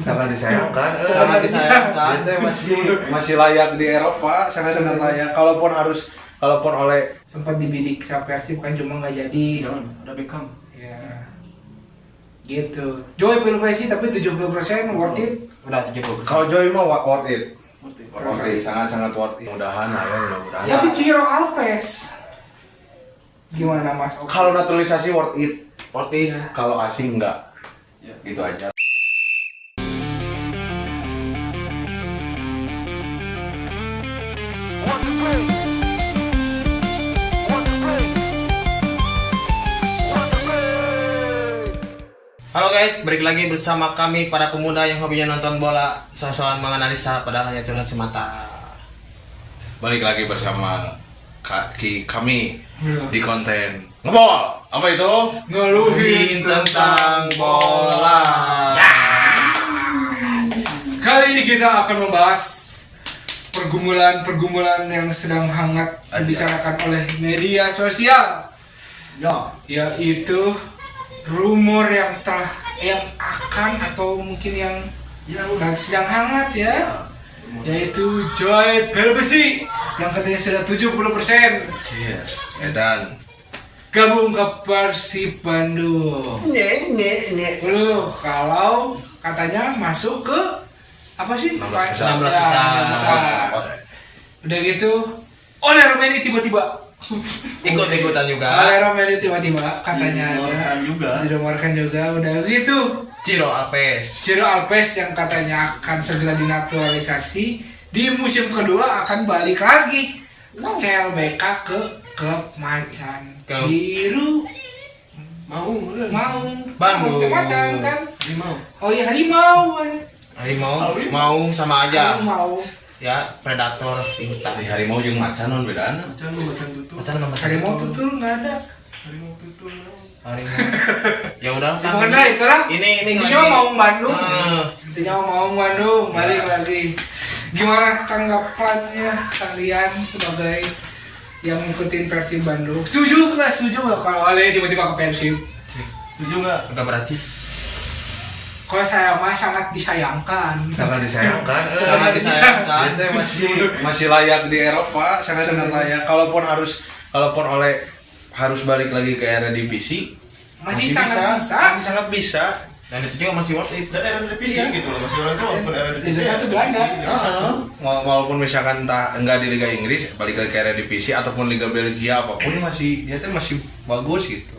Sangat disayangkan. Sangat disayangkan. Dia masih layak di Eropa, sangat layak. Kalaupun oleh Sempat dibidik sama Persib kan cuma nggak jadi. Jangan, ada Beckham. Ya. Gitu. Joy pilih Messi tapi 70% worth it. Udah 70%. kalau Joy mah worth it. Worth it. Worth it, sangat worth it. Mudahan mudah-mudahan. Tapi Ciro Alves. Gimana Mas? Oki? Kalau naturalisasi worth it. Worth it. Iya. Kalau asing enggak. Ya. Gitu aja. Halo guys, balik lagi bersama kami para pemuda yang hobinya nonton bola, soal-soal menganalisa padahal hanya curhat semata. Balik lagi bersama kami di konten ngebol. Apa itu? Ngeluhin Tentang bola. Kali ini kita akan membahas pergumulan yang sedang hangat dibicarakan oleh media sosial, Ya. yaitu rumor yang akan atau mungkin yang sedang hangat ya, yaitu Joy Belbesi yang katanya sudah 70% Iya. Dan gabung ke Persib Bandung. Lu kalau katanya masuk ke apa sih? 16 Ya, besar. 16 besar. Udah gitu, Ole Romeni tiba-tiba. Ikut-ikutan juga. Ole Romeni tiba-tiba katanya ada. Dirumorkan juga. Udah gitu, Ciro Alves. Ciro Alves yang katanya akan segera dinaturalisasi di musim kedua akan balik lagi CLBK ke klub macan biru Bandung. macan kan. Harimau. Oh iya, harimau. Mau sama aja. Harimau. Ya, predator pintar. di harimau jeung macan non bedana. Macan sama macan. Harimau tutul nggak ada. Harimau. Ya udah kan. Pokoknya itulah. Ini Intinya lagi. mau Bandung. Ah. Intinya mau Bandung. Balik lagi. Gimana tanggapannya kalian sebagai yang ngikutin Persib Bandung? Setuju nggak kalau Ale tiba-tiba ke Persib? Setuju nggak? Enggak berarti. Kalau saya mah sangat disayangkan. Sangat disayangkan. Sangat disayangkan. Dia masih layak di Eropa, sangat layak. Kalaupun oleh harus balik lagi ke era divisi, Masih sangat bisa. Dan itu juga masih worth it. Dan era divisi Iya. gitu loh, masih orang tuh walaupun era divisi Liga 1 Belanda. walaupun misalkan enggak di Liga Inggris, balik lagi ke era divisi ataupun Liga Belgia apapun dia tuh masih bagus gitu.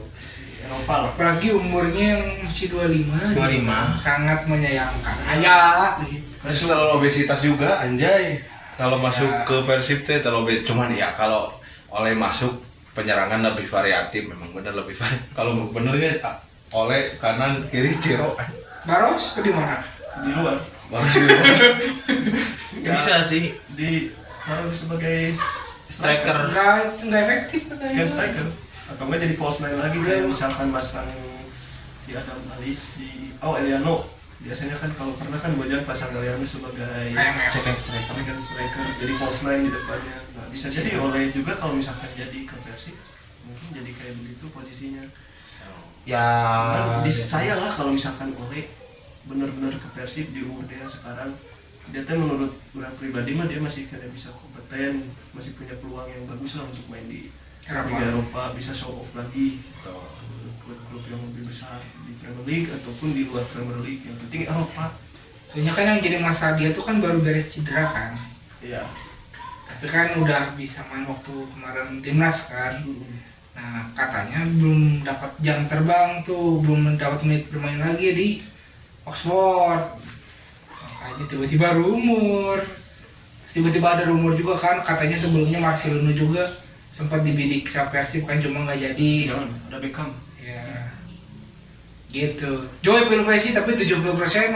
Eropa lah. Apalagi umurnya yang masih 25. 25. Sangat menyayangkan. Ayah. Terus terlalu obesitas juga anjay. Kalau masuk ke Persib teh terlalu cuman ya kalau oleh masuk penyerangan lebih variatif, memang benar lebih variatif. Kalau benernya oleh kanan kiri Ciro. Baros ke di mana? Di luar Bagus. Bisa sih. ditaruh sebagai Striker. Enggak efektif Kan katanya. striker atau enggak jadi false nine lagi kayak misalkan masang si Adam Alis di Eliano. Biasanya kan kalau pernah kan Bojan pasang Eliano sebagai Second striker. second striker, jadi false nine di depannya. Nah, bisa jadi oleh juga kalau misalkan jadi ke Persib mungkin jadi kayak begitu posisinya. Ya. Saya lah kalau misalkan oleh benar-benar ke Persib di umur dia yang sekarang, dia tuh menurut orang pribadi mah dia masih kena bisa kompeten, masih punya peluang yang bagus lah untuk main di Liga Eropa, bisa show off lagi klub-klub yang lebih besar di Premier League ataupun di luar Premier League, yang penting Eropa. Soalnya kan yang jadi masalah dia tuh kan baru beres cedera kan. Iya. Tapi kan udah bisa main waktu kemarin timnas kan. Nah katanya belum dapat jam terbang tuh, belum dapat menit bermain lagi di Oxford. Makanya tiba-tiba rumor. Terus tiba-tiba ada rumor juga kan, katanya sebelumnya Marcelino juga sempat dibidik sama Persib kan cuma nggak jadi. Jangan, ada Beckham. Ya gitu. Joy pilih Messi tapi 70%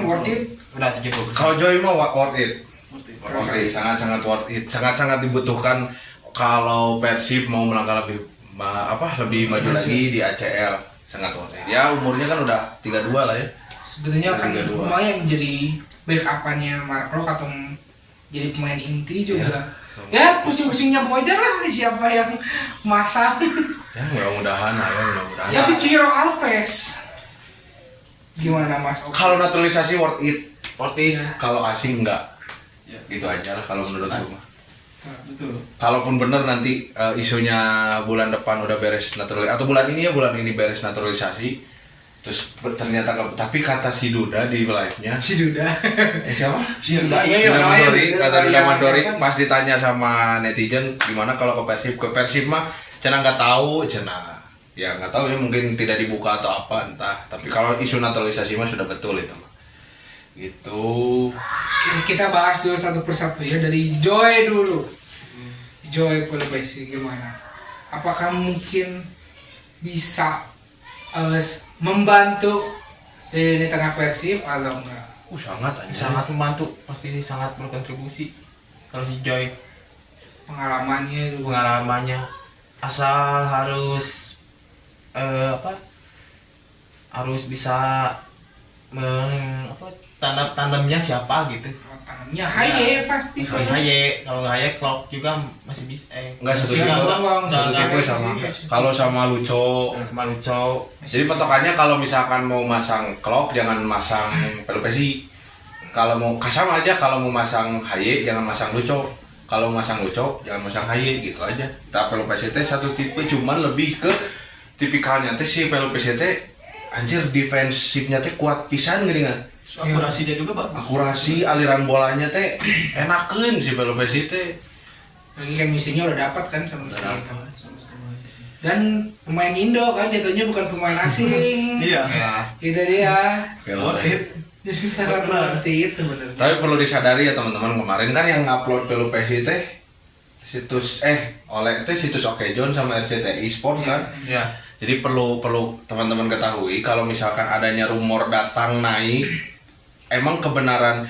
worth it. Udah 70%. Kalau Joy mah worth it. Worth it. Worth it, sangat worth it. Sangat dibutuhkan kalau Persib mau melangkah lebih maju lagi di ACL, sangat worth it. Ya umurnya kan udah 32 lah ya. Sebetulnya kan 32. lumayan jadi backupannya Mark Lok atau jadi pemain inti juga. Ya pusing-pusingnya Bojan lah, siapa yang masang. Ya mudah-mudahan. Tapi Ciro Alves gimana Mas? Oki? Kalau naturalisasi worth it. sportif. Kalau asing enggak. Ya. Itu aja lah kalau menurut gue. Betul. Kalaupun bener nanti isunya bulan depan udah beres naturalisasi atau bulan ini beres naturalisasi, terus ternyata tapi kata si Duda di live-nya, Si Duda. siapa? Si Duda. Duda Mandori, kata Duda Mandori siapa? pas ditanya sama netizen gimana kalau ke Persib mah cenah nggak tahu, cenah ya nggak tahu ya, mungkin tidak dibuka atau apa entah, tapi kalau isu naturalisasi mah sudah betul itu mah gitu. Kita bahas dulu satu persatu ya, dari Joy dulu. Joy Pelupesi gimana? Apakah mungkin bisa membantu di tengah Persib atau enggak? Sangat aja. Sangat membantu, pasti sangat berkontribusi. Kalau si Joy Pengalamannya juga. asal harus harus bisa tandemnya siapa gitu. Tangannya Haye pasti. Kalau Haye, kalau nggak Haye Klopp juga masih bisa. Enggak satu Enggak, tipe. enggak, Satu enggak, tipe enggak, sama. enggak. Kalau sama Luco, sama Luco. jadi patokannya kalau misalkan mau masang Klok jangan masang Pelupesi. Kalau mau sama aja, kalau mau masang Haye jangan masang Luco. Kalau masang Luco jangan masang Haye gitu aja. Tapi Pelupesi teh satu tipe, cuman lebih ke tipikalnya teh si Pelupesi teh anjir defensifnya teh kuat pisan gini kan. So, akurasi dia juga bagus. Akurasi aliran bolanya teh enakeun si Pelupesi teh. Lagi kan misinya udah dapat kan sama si Udah itu. Dan pemain Indo kan jatuhnya bukan pemain asing. Iya. Ya, Itu dia. Worth it. Jadi sangat Benar. seperti itu sebenarnya. Tapi perlu disadari ya teman-teman, kemarin kan yang ngupload Pelupesi teh situs situs Okejon sama RCTI Sport kan. ya. Jadi perlu teman-teman ketahui kalau misalkan adanya rumor datang naik, emang kebenaran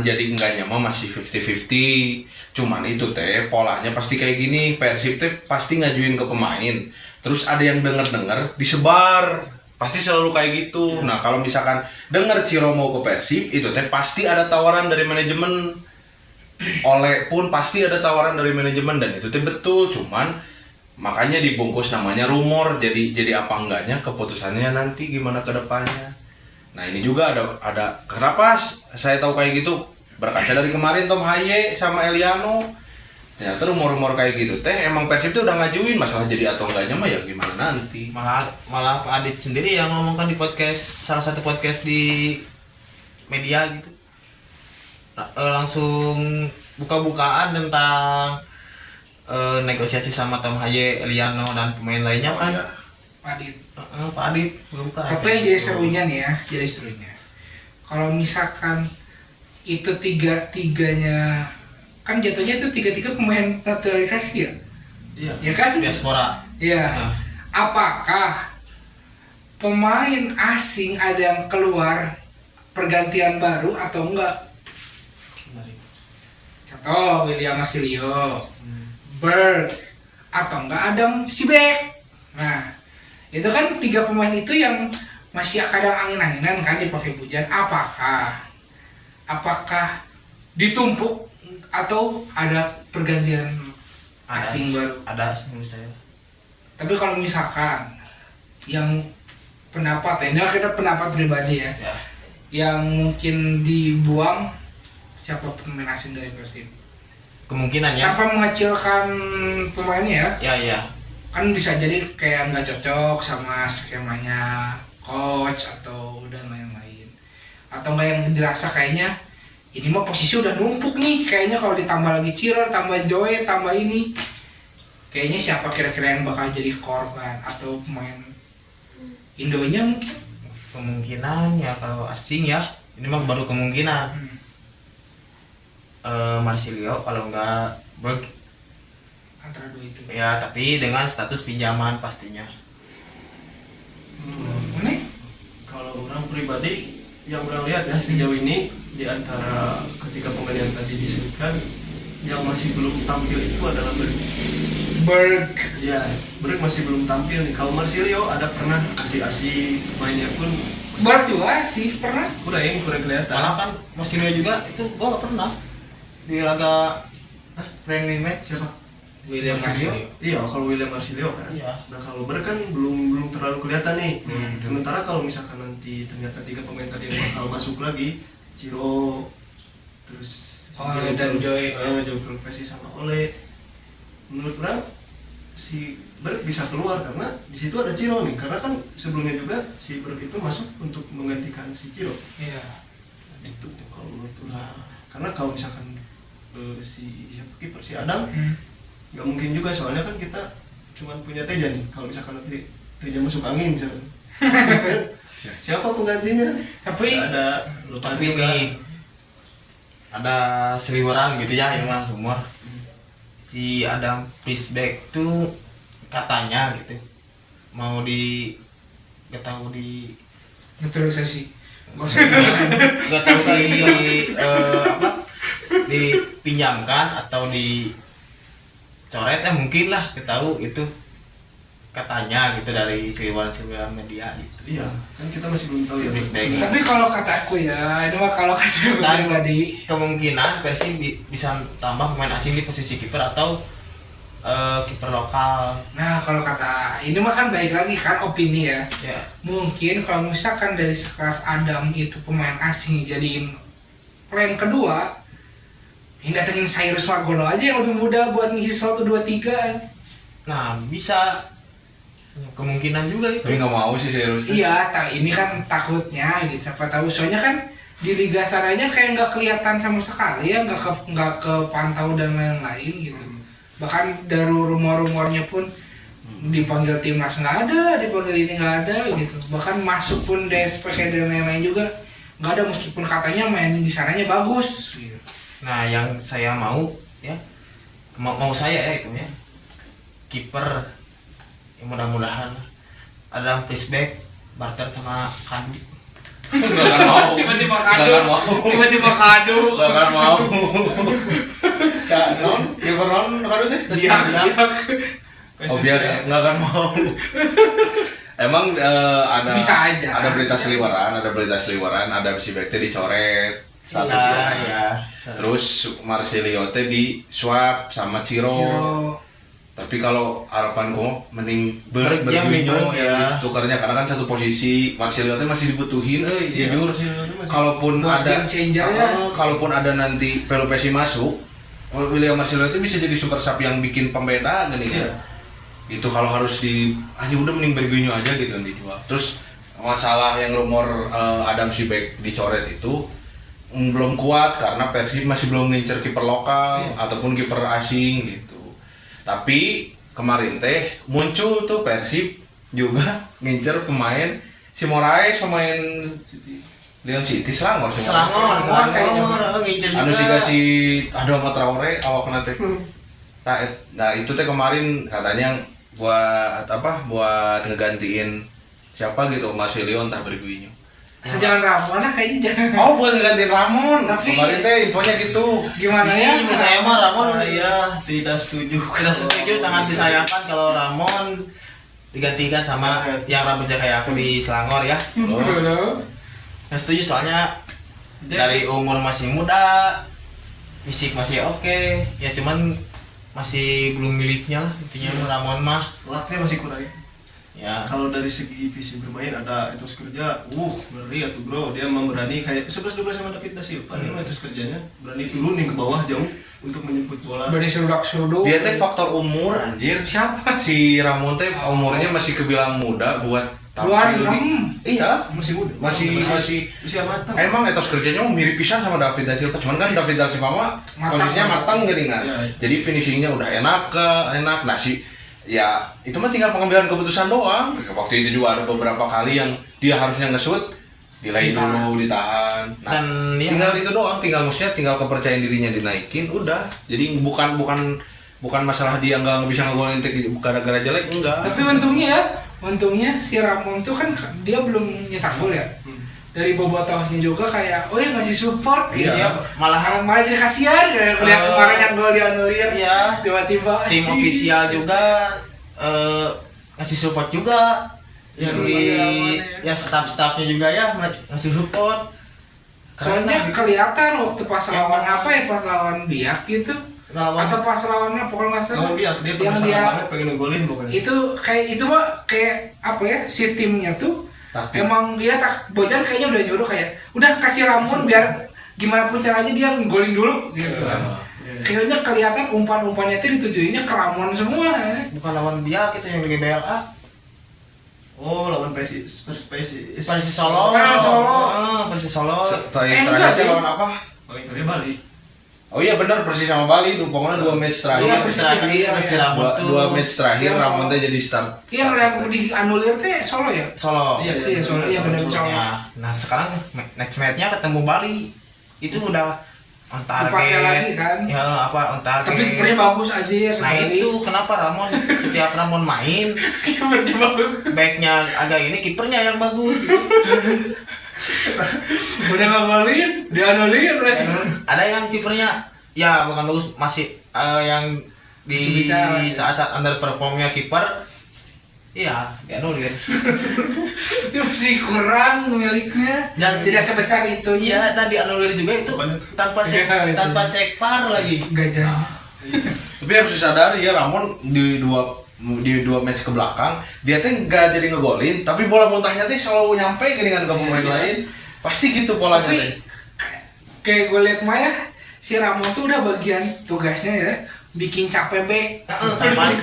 jadi enggaknya mah masih 50-50. Cuman itu teh polanya pasti kayak gini, Persib teh pasti ngajuin ke pemain. Terus ada yang denger disebar. Pasti selalu kayak gitu. Nah, kalau misalkan denger Ciro mau ke Persib, itu teh pasti ada tawaran dari manajemen. Oleh pun pasti ada tawaran dari manajemen dan itu teh betul, cuman makanya dibungkus namanya rumor. Jadi apa enggaknya keputusannya nanti gimana ke depannya. Nah, ini juga ada kenapa saya tahu kayak gitu? Berkaca dari kemarin Tom Haye sama Eliano. Ternyata rumor-rumor kayak gitu teh emang Persib tuh udah ngajuin, masalah jadi atau enggaknya mah ya gimana nanti. Malah Pak Adit sendiri yang ngomongkan di salah satu podcast di media gitu. Langsung buka-bukaan tentang negosiasi sama Tom Haye, Eliano dan pemain lainnya kan. Iya. Adit. Pak Adit buka. Tapi yang jadi serunya nih ya, jadi serunya. Kalau misalkan itu tiga-tiganya kan jatuhnya itu tiga-tiga pemain naturalisasi ya. Iya. Ya kan? Diaspora. Iya. Nah. Apakah pemain asing ada yang keluar pergantian baru atau enggak? Menarik. Contoh William Marsilio, Berg, atau enggak Adam Sibek. Nah, itu kan tiga pemain itu yang masih kadang angin-anginan kan dipakai hujan. Apakah ditumpuk atau ada pergantian asing baru? Ada menurut saya. Tapi kalau misalkan yang pendapat ini kita pendapat pribadi ya, Ya. yang mungkin dibuang siapa pemain asing dari Persib Kemungkinan ya. tanpa mengecilkan pemainnya ya, Ya. kan bisa jadi kayak nggak cocok sama skemanya coach atau dan lain-lain, atau nggak yang dirasa kayaknya ini mah posisi udah numpuk nih, kayaknya kalau ditambah lagi Ciro, tambah Joy, tambah ini, kayaknya siapa kira-kira yang bakal jadi korban atau pemain Indonya mungkin. Kemungkinan ya kalau asing ya. Ini mah baru kemungkinan. Marsilio kalau enggak Berg Antara dua itu. ya, tapi dengan status pinjaman pastinya. Mana? Kalau orang pribadi yang orang lihat ya sejauh ini di antara ketiga pemain yang tadi disebutkan yang masih belum tampil itu adalah Berg. Ya, Berg masih belum tampil nih. Kalau Marsilio ada pernah kasih asih, mainnya pun Berg juga sih pernah. kurang kelihatan. Malah kan Marsilio juga itu gol pernah di laga friendly match. Siapa? William Marsilio. Iya, kalau William Marsilio kan. Iya. Nah, kalau Berg kan belum terlalu kelihatan nih. Sementara kalau misalkan nanti ternyata tiga pemain tadi yang bakal masuk lagi, Ciro, terus Ole dan Joy. Joy profesi sama Ole. Menurut orang si Berg bisa keluar karena di situ ada Ciro nih, karena kan sebelumnya juga si Berg itu masuk untuk menggantikan si Ciro. Iya. Itu kalau menurut orang. Karena kalau misalkan si siapa kiper si Adam nggak mungkin juga, soalnya kan kita cuma punya Teja nih. Kalau misalkan nanti Teja masuk angin misalnya, siapa penggantinya? Tapi Nggak ada Lotan Tapi juga. ini ada seliweran gitu ya, ini mah rumor. Si Adam Prisbeck tuh katanya gitu mau gak tahu di naturalisasi. gak tahu apa dipinjamkan atau dicoret mungkin lah, gak tahu itu katanya gitu dari seliweran media gitu. Iya, kan kita masih belum tahu ya. Prisbeck. Tapi kalau kata aku ya, ini mah kalau kata Dan pribadi, kemungkinan Persib bisa tambah pemain asing di posisi kiper atau kiper lokal. nah kalau kata ini mah kan baik lagi kan opini ya. Ya. Mungkin kalau misalkan dari sekelas Adam itu pemain asing jadiin plan kedua, ini datengin Cyrus Margono aja yang lebih muda buat ngisi slot 2-3. Nah, bisa kemungkinan juga itu. Tapi nggak mau sih serius. Iya, ini kan takutnya gitu. Siapa tahu soalnya kan di liga sananya kayak nggak kelihatan sama sekali ya, nggak kepantau dan lain-lain gitu. Bahkan dari rumor-rumornya pun dipanggil timnas nggak ada, dipanggil ini nggak ada gitu. Bahkan masuk pun DSPK dan lain-lain juga nggak ada, meskipun katanya main di sananya bagus gitu. Nah, yang saya mau ya, mau saya ya itu ya, kiper yang mudah-mudahan ada Prisbeck barter sama Kadu. Nggak akan mau. Tiba-tiba Nggak kado, akan mau. tiba-tiba kado. Nggak akan mau. Non, kiper non kado teh. Iya, Oh biar nggak akan mau. Emang ada Bisa aja. Ada berita seliweran, ada si Bekte dicoret statusnya. Ya. Terus Marcelio teh di swap sama Ciro. Tapi kalau harapan gue mending Berjam Berguinho ya. tukarnya, karena kan satu posisi Marcelio teh masih dibutuhin, jujur. Kalaupun Buat ada game changer ya. kalaupun ada nanti Pelopesi masuk, William Marcelio itu bisa jadi super sub yang bikin pembeda gini ya. Itu kalau harus aja udah mending Berguinho aja gitu yang dijual. Terus masalah yang rumor Adam Sibek dicoret itu belum kuat karena Persib masih belum ngincer kiper lokal ataupun kiper asing gitu. Tapi kemarin teh muncul tuh Persib juga ngincer pemain si Moraes, pemain Leon City Selangor ngincer juga. anu sih kasih ada sama Traore awak nanti. Nah itu teh kemarin katanya buat apa, buat ngegantiin siapa gitu, Marcelio entah Berguinho. Sejalan Ramon lah kayaknya jangan. Oh buat ngegantiin Ramon. Tapi- kemarin teh infonya gitu. Gimana ya? Menurut saya mah Ramon Saya tidak setuju. tidak setuju, sangat disayangkan kalau Ramon digantikan sama yang rambutnya kayak aku di Selangor ya. Nggak setuju soalnya dari umur masih muda, fisik masih oke, ya cuman masih belum miliknya lah intinya Ramon mah. Lucknya masih kurang ya. Ya. Kalau dari segi visi bermain ada etos kerja, ngeri ya tuh bro. Dia memang berani kayak 11-12 sama David Da Silva. Dia etos kerjanya berani turunin ke bawah jauh untuk menjemput bola. Berani serudak-seruduk. Dia teh faktor umur anjir. Siapa? Si Ramon teh umurnya masih kebilang muda buat tampil di. Iya, Masih muda. masih usia matang. emang etos kerjanya mirip pisan sama David Da Silva. Cuman kan David Da Silva mah Matang. kondisinya matang gini kan. Iya. Jadi finishingnya udah enak. Nah ya itu mah tinggal pengambilan keputusan doang. Waktu itu juga ada beberapa kali yang dia harusnya nge-shoot, delay dulu, ditahan. Nah, Dan ya, tinggal itu doang, tinggal kepercayaan dirinya dinaikin, udah. Jadi bukan masalah dia nggak bisa ngegolin gara-gara jelek, enggak. Tapi untungnya si Ramon tuh kan dia belum nyetak gol ya. Dari bobotohnya juga kayak, ngasih support gitu Iya, ya. malah Malah jadi kasihan ya lihat kemarin yang gol dianulir. Iya. Tiba-tiba tim asis. ofisial juga ngasih support juga. Yang di ya staff-staffnya juga ya ngasih support. Soalnya kelihatan waktu pas lawan apa ya, pas lawan Biak gitu. Atau pas lawannya pokoknya nggak salah. Kalau dia yang penasaran dia banget pengen ngegolin pokoknya. itu kayak itu mah kayak apa ya, si timnya tuh Taktik. Emang ya Bojan kayaknya udah nyuruh kayak udah kasih Ramon biar gimana pun caranya dia golin dulu gitu. Kayaknya kelihatan umpan-umpannya itu ditujuinnya ke Ramon semua ya. Bukan lawan dia kita yang lagi BLA. Oh, lawan Persis Persis Solo. Persis Solo. Terakhir enggak, dia deh. lawan apa? paling terakhir Bali. Oh iya benar, Persis sama Bali, pokoknya 2 match terakhir. Iya, Persis terakhir iya, Persis iya. Ramon tuh. 2 match terakhir Yang Ramon Solo. teh jadi start. Yang dianulir teh Solo ya. Solo. Iya, Solo. Iya, benar, Solo. Ya. Nah sekarang next match-nya ketemu Bali. Itu udah on Dipakai target. lagi kan. Ya apa on target. Tapi kipernya bagus aja ya. Nah itu kenapa Ramon setiap Ramon main kipernya bagus. backnya agak ini kipernya yang bagus. Udah ngagolin, dianulir lagi. Ada yang kipernya ya bukan bagus masih yang di Bisa-bisa lah. saat-saat underperformnya kiper. Iya, dianulir. Dia masih kurang miliknya Dan- tidak sebesar itu. Iya, dan dianulir juga itu tanpa cek Iya, itu. tanpa cek VAR lagi. Gajah. Tapi harus disadari ya Ramon di dua match ke belakang dia teh nggak jadi ngegolin, tapi bola muntahnya teh selalu nyampe dengan ke pemain lain. Pasti gitu polanya Tapi teh. kayak gue liat Maya, si Ramon tuh udah bagian tugasnya ya bikin capek back.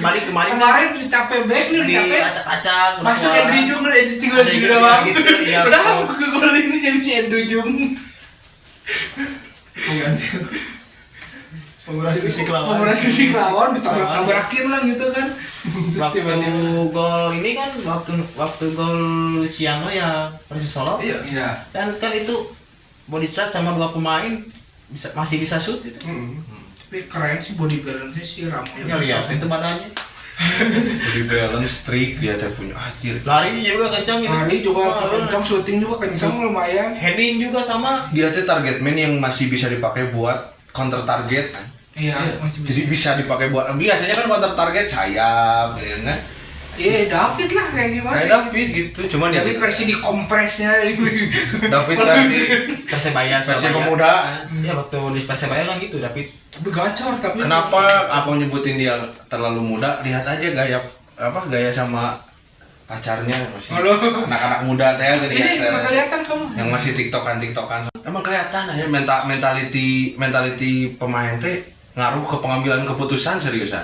Balik kemarin Kemarin capek back nih udah di capek. acak-acak Masuk keluar. Andrew Jung udah tinggal Ada di yang doang. gitu, iya, Udah betul. ke gol ini jadi si Andrew Jung. Penguras fisik lawan. Pemeran sisi lawan ditabrak-tabrakin lah gitu kan. Terus Waktu tiba-tiba. gol ini kan waktu gol Luciano ya Persis Solo. Iya. Iya. Dan kan itu body shot sama 2 pemain masih bisa shoot itu. Tapi keren sih body balance-nya si Ramon. Ya lihat itu badannya. Jadi balance streak dia teh punya anjir. Lari juga kencang gitu. Lari juga kencang, syuting juga kencang lumayan. Heading juga sama. Dia teh target man yang masih bisa dipakai buat counter target kan. Iya, masih bisa. Jadi bisa dipakai buat biasanya kan counter target sayap gitu kan. Iya, David lah kayak gimana? Kayak David gitu, cuman ya David versi di kompresnya ini. David versi Persebaya versi Surabaya. pemuda. Ya waktu di Persebaya kan gitu David. Tapi gacor, tapi Kenapa aku nyebutin dia terlalu muda? Lihat aja gaya sama pacarnya masih Halo. anak-anak muda teh gini Ini ya, nggak kelihatan kamu. yang masih tiktokan emang kelihatan aja mentality pemain teh ngaruh ke pengambilan keputusan seriusan.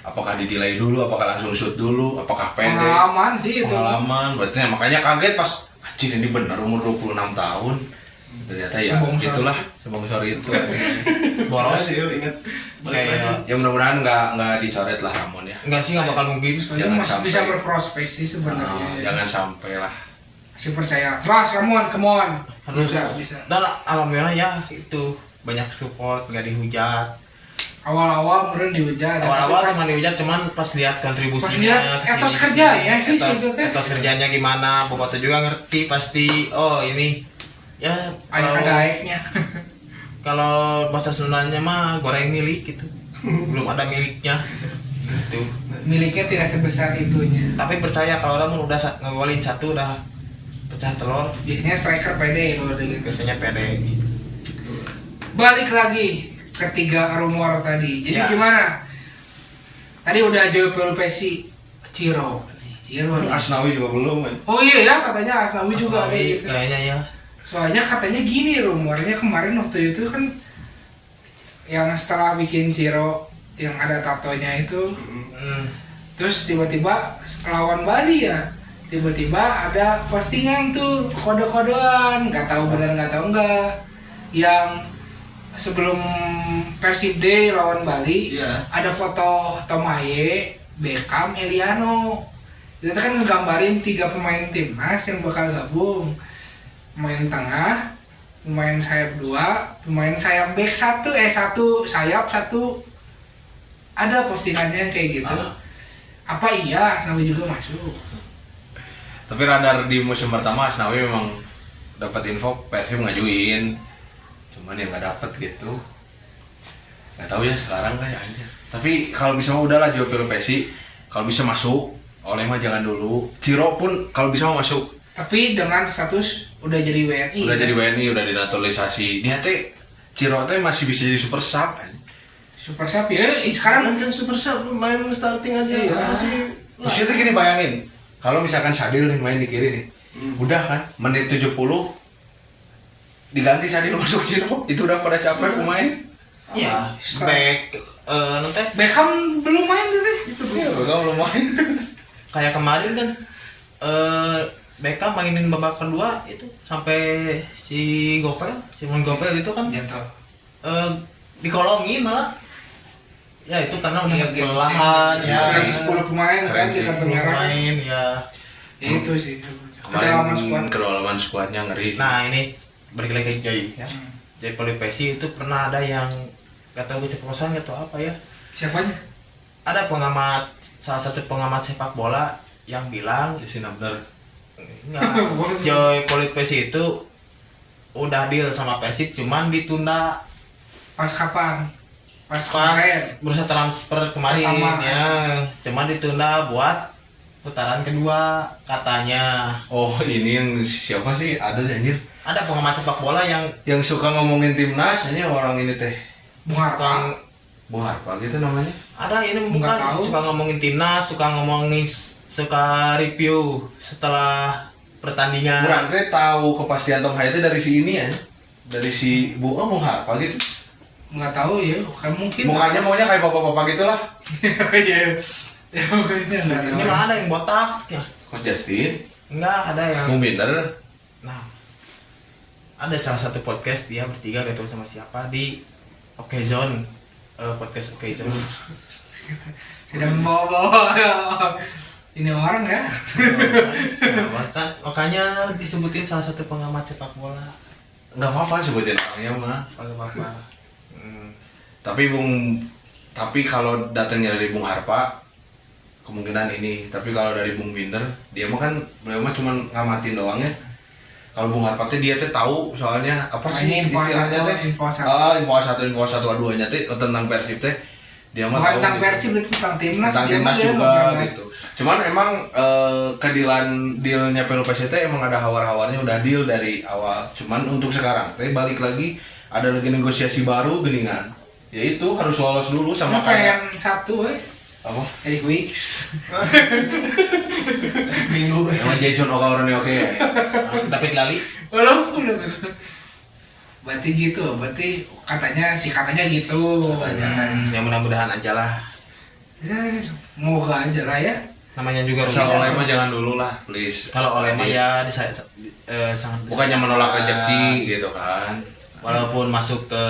Apakah di-delay dulu, apakah langsung shoot dulu, apakah pede, Pengalaman sih itu. pengalaman. Berarti makanya kaget pas anjir ini bener umur 26 tahun. Ternyata ya Sebongsor. itulah sebongsor itu. Boros. Sih, ingat. Kayak Ya mudah-mudahan nggak dicoret lah Ramon ya. enggak sih enggak bakal mungkin. Soalnya Jangan masih sampai. bisa berprospek sih sebenarnya. Jangan sampai lah. Masih percaya. Trust, come on. Harus Bisa. Dan alhamdulillah ya itu banyak support, nggak dihujat. Awal-awal meren dihujat. Awal-awal tapi pas- cuma dihujat, cuman pas lihat kontribusinya, Pas lihat etos kerjanya sih, sebetulnya. etos kerjanya gimana, Boboto juga ngerti pasti. Oh ini ya ada daeknya. kalau bahasa Sundanya mah goreng milik gitu, belum ada miliknya gitu. Miliknya tidak sebesar itunya. Tapi percaya kalau Ramon udah ngegolin satu udah pecah telur, Biasanya striker pede kalau udah gitu. biasanya pede. Balik lagi ke 3 rumor tadi. Jadi Ya. gimana? Tadi udah jawab Pelupesi Ciro. Asnawi juga belum kan. Oh iya ya, katanya Asnawi juga ada Asnawi gitu. kayaknya ya. Soalnya katanya gini rumornya kemarin waktu itu kan yang setelah bikin Ciro yang ada tatonya itu, terus tiba-tiba lawan Bali ya, tiba-tiba ada postingan tuh kode-kodean, nggak tahu benar nggak tahu enggak, yang sebelum Persib Day lawan Bali Iya. ada foto Tomaye, Beckham, Eliano. Itu kan nggambarin 3 pemain timnas yang bakal gabung. Pemain tengah, pemain sayap 2, pemain sayap back 1, 1 sayap 1. Ada postingannya yang kayak gitu. Apa iya Asnawi juga masuk? Tapi radar di musim pertama Asnawi memang dapat info Persib ngajuin. Cuman ya nggak dapet gitu. Nggak tahu ya sekarang kayak aja. Tapi kalau bisa mah udahlah jawab Pelupesi. Kalau bisa masuk, oleh mah jangan dulu. Ciro pun kalau bisa mah masuk. Tapi dengan status udah jadi WNI. Udah jadi WNI, udah dinaturalisasi. Dia teh Ciro teh masih bisa jadi super sub. Super Sub ya, sekarang Kan super sub main starting aja Iya. masih. Maksudnya gini bayangin, kalau misalkan Sadil nih main di kiri nih, Udah kan menit 70 diganti Sadil masuk Ciro, itu udah pada capek pemain. Iya, back nanti Beckham belum main gitu. Iya, belum main. kayak kemarin kan Beckham mainin babak kedua itu sampai Simon Gopel itu kan Jatuh. dikolongin malah. Ya itu karena udah Iya, kelelahan ya. Lagi 10 pemain kan di kartu merah. Main ya. Ya itu sih. Kedalaman squad. Kedalaman skuadnya ngeri sih. Nah, ini balik lagi ke Joy ya. Hmm. Joy Polipesi itu pernah ada yang gak tahu keceplosan atau apa ya. Siapanya? Ada salah satu pengamat sepak bola yang bilang Di sini bener. enggak, Joy Polipesi itu udah deal sama Persib cuman ditunda Pas kapan? Pas pas kemarin. bursa transfer kemarin Pertama. ya. Cuman ditunda buat putaran kedua katanya. Oh, ini yang siapa sih? Ada anjir. Ada pengamat sepak bola Yang suka ngomongin timnas ini orang ini teh. Bung Harpa. Bung Harpa gitu namanya. ada ini Nggak bukan tahu. suka ngomongin timnas, suka review setelah pertandingan. Kurang teh tahu kepastian Tom Hayat dari si ini ya. Dari si Bung Harpa gitu. Nggak tahu ya, kan mungkin. Mukanya maunya kayak bapak-bapak gitulah. Iya. Ya pokoknya nggak tahu. Ini mah ada yang botak ya. Coach Justin, Enggak, ada yang Bung Binder. nah. Ada salah satu podcast dia bertiga gak tahu sama siapa di Oke Zone. Podcast Oke Zone. Sedang membawa-bawa ini orang ya. Nah, makanya disebutin salah satu pengamat sepak bola. Nggak apa-apa sebutin orangnya mah. Apa apa. Tapi kalau datangnya dari Bung Harpa kemungkinan ini. Tapi kalau dari Bung Binder, dia mah kan beliau mah cuma ngamatin doang ya. Kalau Bung Harpa teh dia teh tahu soalnya apa sih Hanya info istilahnya satu, teh? info satu. Dua-duanya teh tentang Persib teh. Dia mah Bukan tahu tentang gitu. Persib, itu tentang timnas. Tentang Dia mah timnas dia juga nggak pernah- gitu. Cuman emang kedilan dealnya Peru PST emang ada hawar-hawarnya udah deal dari awal. Cuman untuk sekarang teh balik lagi ada lagi negosiasi baru geningan. Yaitu harus lolos dulu sama Apa yang kayak satu apa? Eric Wicks. Minggu. Emang Jason Oka orang oke ya. David Lali. Belum. Berarti gitu, berarti katanya gitu. Ya mudah-mudahan aja lah. Ya, semoga aja lah ya. Namanya juga Asal rugi. oleh mah jangan dulu lah, please. Kalau oleh mah ya sangat Bukannya menolak rezeki gitu kan. walaupun masuk ke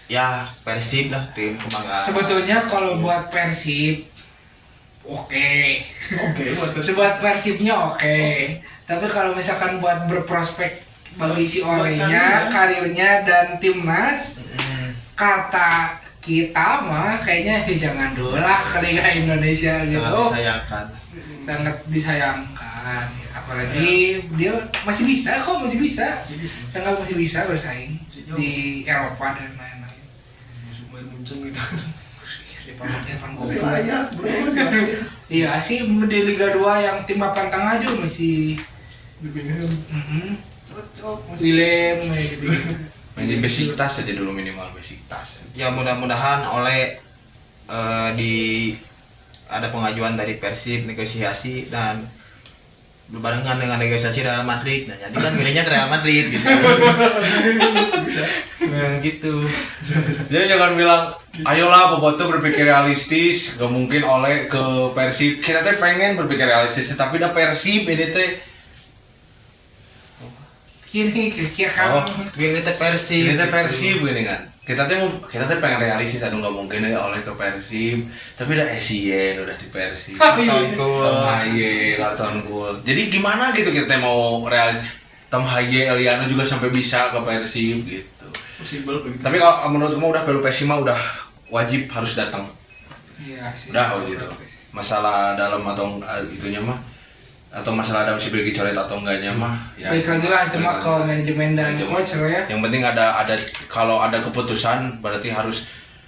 ya Persib lah tim kebanggaan. Sebetulnya kalau buat Persib oke. Buat Persibnya oke. Tapi kalau misalkan buat berprospek bagi si Olehnya, karirnya dan timnas, kata kita mah kayaknya jangan dulu lah ke Liga Indonesia gitu. Sangat disayangkan. Sangat disayangkan. Apalagi dia masih bisa kok, masih bisa. Sangat masih bisa bersaing di Eropa dan lain-lain. Musuh main muncul gitu. Di Irfan Masih Gopal. layak, bro, masih layak. Iya sih di Liga 2 yang tim papan tengah juga masih Birmingham cocok masih. Willem kayak gitu. Main di Besiktas aja dulu minimal Besiktas. Ya mudah-mudahan oleh ada pengajuan dari Persib negosiasi dan berbarengan dengan negosiasi Real Madrid. Nah, jadi kan milihnya ke Real Madrid gitu. Nah, gitu. Jadi jangan bilang, ayolah Boboto berpikir realistis, gak mungkin oleh ke Persib. Kita teh pengen berpikir realistis, tapi udah Persib ini teh. Kini kira kan Oh. Ini teh Persib. Ini teh Persib gini kan. Kita teh pengen realistis, aduh nggak mungkin ya oleh ke Persib. Tapi udah Essien udah di Persib. Tahun gol. Tom Haye, karton gol. Jadi gimana gitu kita mau realistis? Tom Haye, Eliano juga sampai bisa ke Persib gitu. Possible begitu. Tapi kalau menurut kamu udah Pelu Persib mah udah wajib harus datang. iya sih. Udah gitu. Masalah dalam atau itunya mah atau masalah dalam si Begi coret atau enggaknya mah ya. Baik lagi lah itu balik mah ke lagi. manajemen dan Manajemen. coach lah ya. Yang penting ada kalau ada keputusan berarti harus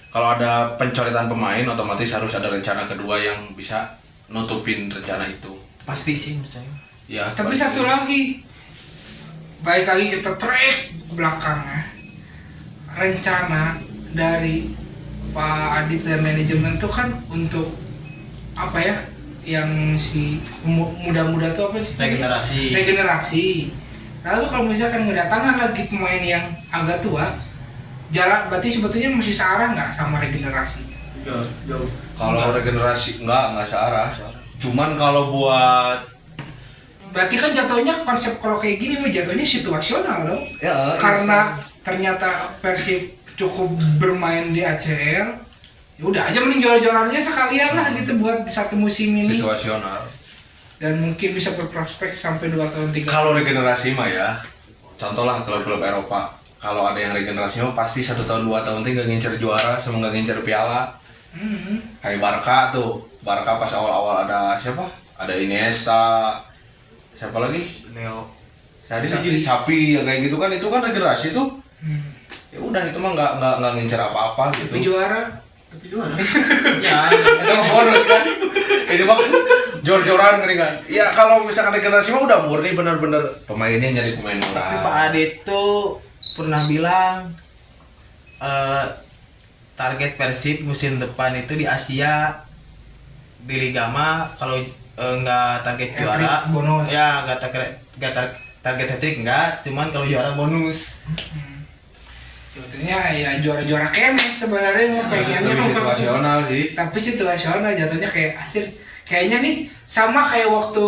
kalau ada pencoretan pemain otomatis harus ada rencana kedua yang bisa nutupin rencana itu. Pasti sih menurut saya. Ya. Tapi pasti. satu lagi, baik lagi kita track ke belakangnya, rencana dari Pak Adit dan manajemen itu kan untuk apa ya, yang si muda-muda tuh apa sih? Regenerasi. Lalu kalau misalkan ngedatangan lagi pemain yang agak tua, jarak berarti sebetulnya masih searah nggak sama regenerasi? Jauh. Kalau regenerasi enggak searah. Cuman kalau buat Berarti kan jatuhnya konsep kalau kayak gini mah jatuhnya situasional dong. ya Karena ternyata Persib cukup bermain di ACL, ya udah aja mending juara-juaranya sekalian lah gitu buat satu musim ini. situasional. Dan mungkin bisa berprospek sampai 2 tahun 3 tahun. Kalau regenerasi mah ya, contoh lah klub-klub Eropa. Kalau ada yang regenerasi mah pasti 1 tahun 2 tahun nggak ngincer juara sama nggak ngincer piala. Kayak Barca tuh, Barca pas awal-awal ada siapa? Ada Iniesta, siapa lagi? Leo. Sapi yang kayak gitu kan, itu kan regenerasi tuh. Ya udah itu mah nggak ngincer apa-apa gitu. Tapi juara. Ya, Itu mah bonus kan. Ini mah jor-joran gini kan. Ya kalau misalkan regenerasi mah udah murni bener-bener pemainnya nyari pemain tapi murah. Pak Adit tuh pernah bilang target Persib musim depan itu di Asia, di Liga mah kalau nggak target juara, Hat-trick bonus. ya nggak target hat-trick nggak, cuman kalau juara bonus. Sebetulnya ya juara-juara kemek sebenarnya mau pengennya Lebih situasional sih. tapi situasional jatuhnya kayak hasil kayaknya nih sama kayak waktu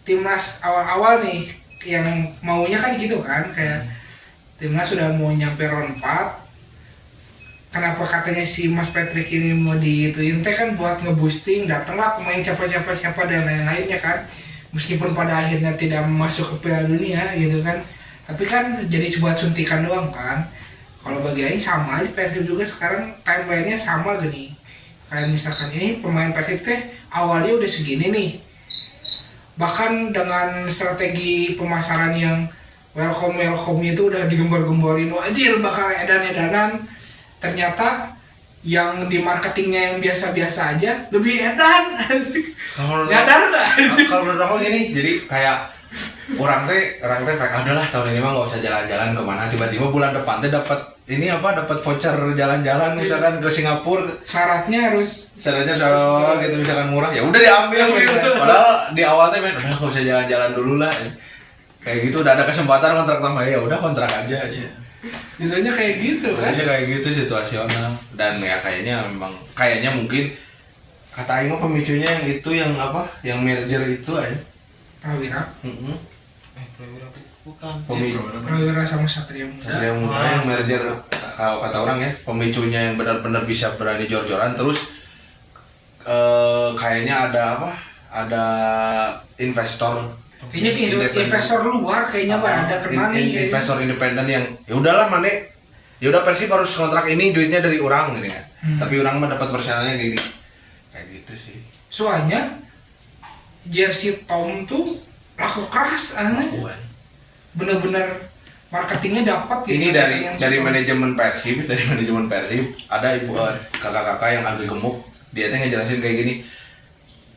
timnas awal-awal nih yang maunya kan gitu kan kayak timnas sudah mau nyampe round 4. Kenapa katanya si Mas Patrick ini mau diituin teh kan buat ngeboosting, datanglah pemain siapa dan lain-lainnya kan, meskipun pada akhirnya tidak masuk ke Piala Dunia gitu kan, tapi kan jadi sebuah suntikan doang kan. Kalau bagi Aing sama aja, Persib juga sekarang timelinenya sama gini, kayak misalkan ini pemain Persib teh awalnya udah segini nih, bahkan dengan strategi pemasaran yang welcome itu udah digembar-gemborin, wajir bakal edan-edanan. Ternyata yang di marketingnya yang biasa-biasa aja lebih edan. Kalau Nyadar nggak? kalau menurut aku gini, jadi kayak orang teh kayak adalah tahun ini mah nggak usah jalan-jalan kemana, tiba-tiba bulan depan teh dapat voucher jalan-jalan misalkan ke Singapura. Syaratnya harus Syaratnya kalau gitu misalkan murah, ya udah diambil gitu. Padahal di awal teh udah nggak usah jalan-jalan dulu lah. Kayak gitu udah ada kesempatan kontrak tambah, ya udah kontrak aja. jadinya kayak gitu kan. Kayaknya kayak gitu situasional, dan ya kayaknya mungkin kata Aing mah pemicunya yang itu yang apa, yang merger itu aja. Prawira Bukan. Prawira sama Satria Muda. Satria Muda yang merger, kalau kata orang ya pemicunya yang benar-benar bisa berani jor-joran, terus kayaknya ada investor. Kayaknya investor luar kayaknya ada kena nih. Investor independen yang ya udahlah ya udah Persib harus kontrak ini, duitnya dari orang gini kan. Tapi orang mah dapat persenannya gini. Kayak gitu sih. Soalnya jersey Tom tuh laku keras bener-bener marketingnya dapat gitu. Ini yang dari si Tom. manajemen Persib ada ibu kakak-kakak yang agak gemuk, dia teh ngejelasin kayak gini.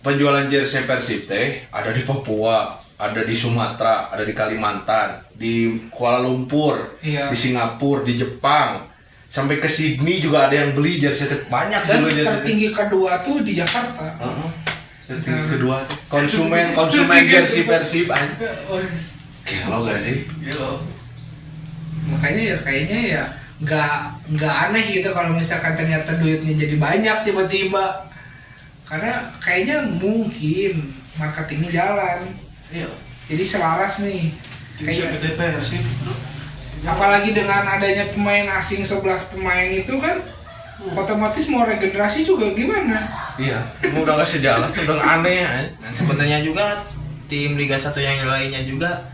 Penjualan jersey Persib teh ada di Papua, ada di Sumatera, ada di Kalimantan, di Kuala Lumpur, Iya. di Singapura, di Jepang, sampai ke Sydney juga ada yang beli jersey teh, banyak Dan juga jersey teh. tertinggi kedua tuh di Jakarta. Tertinggi kedua tuh. konsumen jersey Persib aja. Gelo gak sih? Makanya ya kayaknya ya nggak aneh gitu kalau misalkan ternyata duitnya jadi banyak tiba-tiba, karena kayaknya mungkin marketingnya jalan, Iya. jadi selaras nih. Bisa Kayak gede Persib, bro. apalagi dengan adanya pemain asing 11 pemain itu kan otomatis mau regenerasi juga gimana. Iya, udah gak sejalan, udah aneh aja. Dan sebenarnya juga tim Liga 1 yang lainnya juga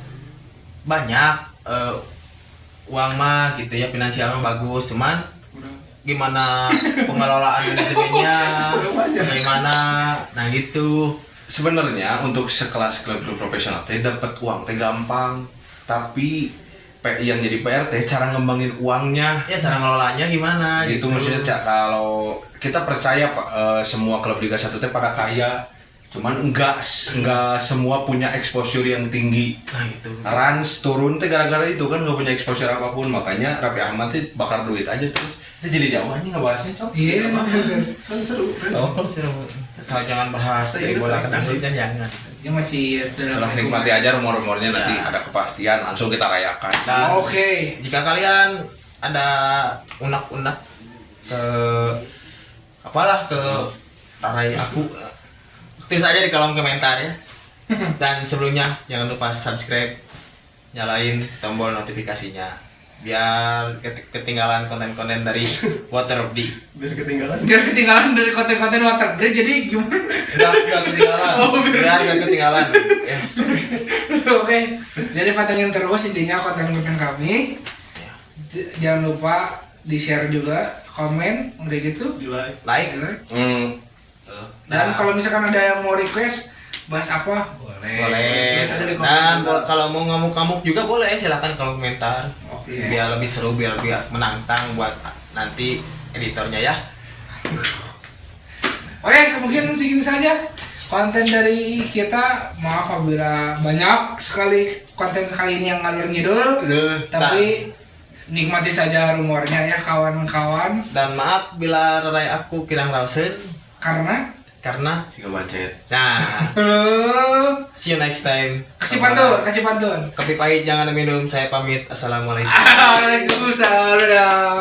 banyak uang mah gitu ya, finansial mah bagus, cuman gimana pengelolaan manajemennya, bagaimana, nah gitu. Sebenarnya untuk sekelas klub-klub profesional teh dapat uang teh gampang, tapi yang jadi PR teh cara ngembangin uangnya. Ya cara ngelolanya gimana Gitu maksudnya kalau kita percaya Pak, semua klub Liga 1 teh pada kaya, Cuman enggak semua punya exposure yang tinggi. Nah itu. Rans turun teh gara-gara itu kan nggak punya exposure apapun, makanya Raffi Ahmad sih bakar duit aja terus. Itu jadi jauh aja ngebahasnya, Cok. Iya. Kan seru. Oh. Asal jangan bahas dari bola ke dangdutnya jangan. Dia masih Setelah dalam nikmati aja rumor-rumornya nanti ada kepastian langsung kita rayakan. Dan Oke. jika kalian ada unak-unak ke apalah ke Rarai aku, tulis aja di kolom komentar ya. Dan sebelumnya jangan lupa subscribe, nyalain tombol notifikasinya biar ketinggalan konten-konten dari Water of D. Biar ketinggalan. Biar ketinggalan dari konten-konten Water Break, jadi gimana? Enggak ketinggalan. Biar enggak ketinggalan. Ya. Oke. Jadi pantengin terus intinya konten-konten kami. Jangan lupa di-share juga, komen, udah gitu. Di like. Like. Dan kalau misalkan ada yang mau request bahas apa, boleh. Boleh. Tulis aja di kolom Dan komentar. kalau mau ngamuk-ngamuk juga boleh, silakan kolom komentar. Oke. Biar lebih seru, biar lebih menantang buat nanti editornya ya. Oke, mungkin segitu saja konten dari kita. Maaf apabila banyak sekali konten kali ini yang ngalur ngidul, tapi nikmati saja rumornya ya kawan-kawan. Dan maaf bila Rarai aku kirang rausen Karena karena Sika bacet. nah, see you next time. kasih pantun. Kopi pahit jangan minum. Saya pamit. Assalamualaikum. Waalaikumsalam.